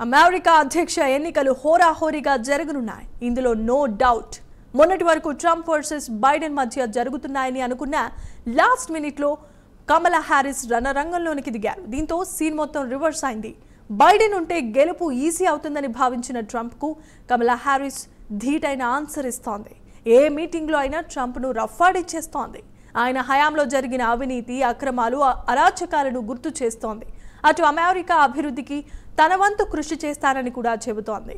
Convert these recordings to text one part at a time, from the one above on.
America అధ్యక్ష ఎన్నికలు హోరాహోరీగా జరగనున్నాయి. ఇందులో నో డౌట్. మొన్నటి వరకు ట్రంప్ వర్సెస్ బైడెన్ మధ్య జరుగుతున్నాయని అనుకున్న లాస్ట్ మినిట్లో కమలా హ్యారిస్ రణరంగంలోనికి దిగారు. దీంతో సీన్ మొత్తం రివర్స్ అయింది. బైడెన్ ఉంటే గెలుపు ఈజీ అవుతుందని భావించిన ట్రంప్కు కమలా హ్యారిస్ ధీటైన ఆన్సర్ ఇస్తోంది. ఏ మీటింగ్లో అయినా ట్రంప్ను రఫ్ఫాడిచ్చేస్తోంది. ఆయన హయాంలో జరిగిన అవినీతి, అక్రమాలు, అరాచకాలను గుర్తు చేస్తోంది. అటు అమెరికా అభివృద్ధికి తన వంతు కృషి చేస్తానని కూడా చెబుతోంది.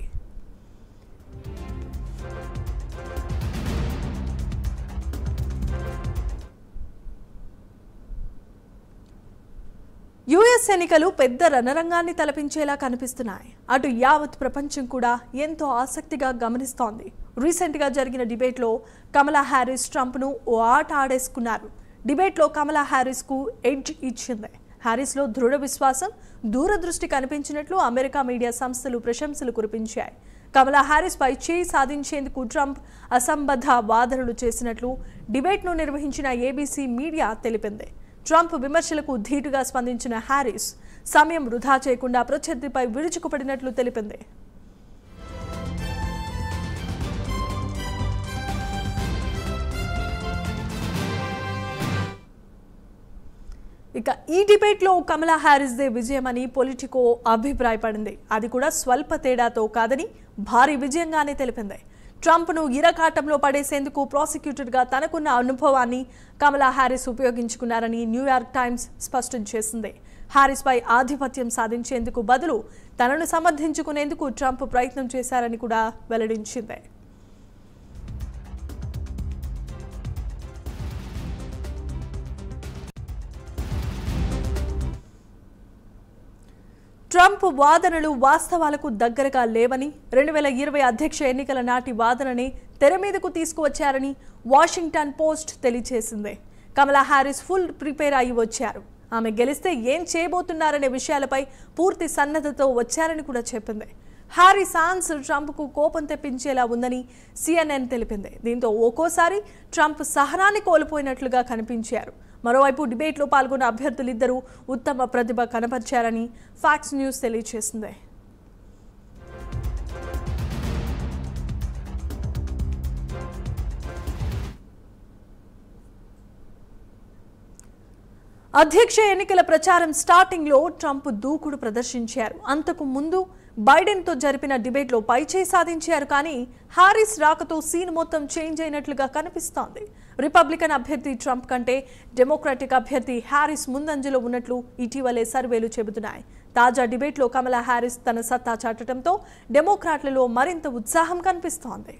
యుఎస్ ఎన్నికలు పెద్ద రణరంగాన్ని తలపించేలా కనిపిస్తున్నాయి. అటు యావత్ ప్రపంచం కూడా ఎంతో ఆసక్తిగా గమనిస్తోంది. రీసెంట్గా జరిగిన డిబేట్లో కమలా హ్యారిస్ ట్రంప్ను ఓ ఆట ఆడేసుకున్నారు. డిబేట్లో కమలా హ్యారిస్కు ఎడ్జ్ ఇచ్చింది. హ్యారిస్లో దృఢ విశ్వాసం, దూరదృష్టి కనిపించినట్లు అమెరికా మీడియా సంస్థలు ప్రశంసలు కురిపించాయి. కమలా హ్యారిస్ పై చేయి సాధించేందుకు ట్రంప్ అసంబద్ధ వాదనలు చేసినట్లు డిబేట్ను నిర్వహించిన ఏబీసీ మీడియా తెలిపింది. ట్రంప్ విమర్శలకు ధీటుగా స్పందించిన హ్యారిస్ సమయం వృధా చేయకుండా ప్రత్యర్థిపై విరుచుకుపడినట్లు తెలిపింది. ఇక ఈ డిబేట్లో కమలా హ్యారిస్దే విజయమని పొలిటికో అభిప్రాయపడింది. అది కూడా స్వల్ప తేడాతో కాదని భారీ విజయంగానే తెలిపింది. ట్రంప్ను ఇరకాటంలో పడేసేందుకు ప్రాసిక్యూటర్గా తనకున్న అనుభవాన్ని కమలా హ్యారిస్ ఉపయోగించుకున్నారని న్యూయార్క్ టైమ్స్ స్పష్టం చేసింది. హ్యారిస్పై ఆధిపత్యం సాధించేందుకు బదులు తనను సమర్థించుకునేందుకు ట్రంప్ ప్రయత్నం చేశారని కూడా వెల్లడించింది. ట్రంప్ వాదనలు వాస్తవాలకు దగ్గరగా లేవని, 2020 అధ్యక్ష ఎన్నికల నాటి వాదనని తెర మీదకు తీసుకువచ్చారని వాషింగ్టన్ పోస్ట్ తెలియజేసింది. కమలా హ్యారిస్ ఫుల్ ప్రిపేర్ అయి వచ్చారు. ఆమె గెలిస్తే ఏం చేయబోతున్నారనే విషయాలపై పూర్తి సన్నద్ధతో వచ్చారని కూడా చెప్పింది. హ్యారిస్ ఆన్సర్ ట్రంప్కు కోపం తెప్పించేలా ఉందని CNN తెలిపింది. దీంతో ఒక్కోసారి ట్రంప్ సహనాన్ని కోల్పోయినట్లుగా కనిపించారు. మరోవైపు డిబేట్లో పాల్గొన్న అభ్యర్థులిద్దరూ ఉత్తమ ప్రతిభ కనపరిచారని ఫాక్స్ న్యూస్ తెలియజేసింది. అధ్యక్ష ఎన్నికల ప్రచారం స్టార్టింగ్లో ట్రంప్ దూకుడు ప్రదర్శించారు. అంతకు ముందు బైడెన్తో జరిపిన డిబేట్లో పైచేయి సాధించారు. కానీ హ్యారిస్ రాకతో సీన్ మొత్తం చేంజ్ అయినట్లుగా కనిపిస్తోంది. రిపబ్లికన్ అభ్యర్థి ట్రంప్ కంటే డెమోక్రాటిక్ అభ్యర్థి హ్యారిస్ ముందంజలో ఉన్నట్లు ఇటీవలే సర్వేలు చెబుతున్నాయి. తాజా డిబేట్లో కమలా హ్యారిస్ తన సత్తా చాటడంతో డెమోక్రాట్లలో మరింత ఉత్సాహం కనిపిస్తోంది.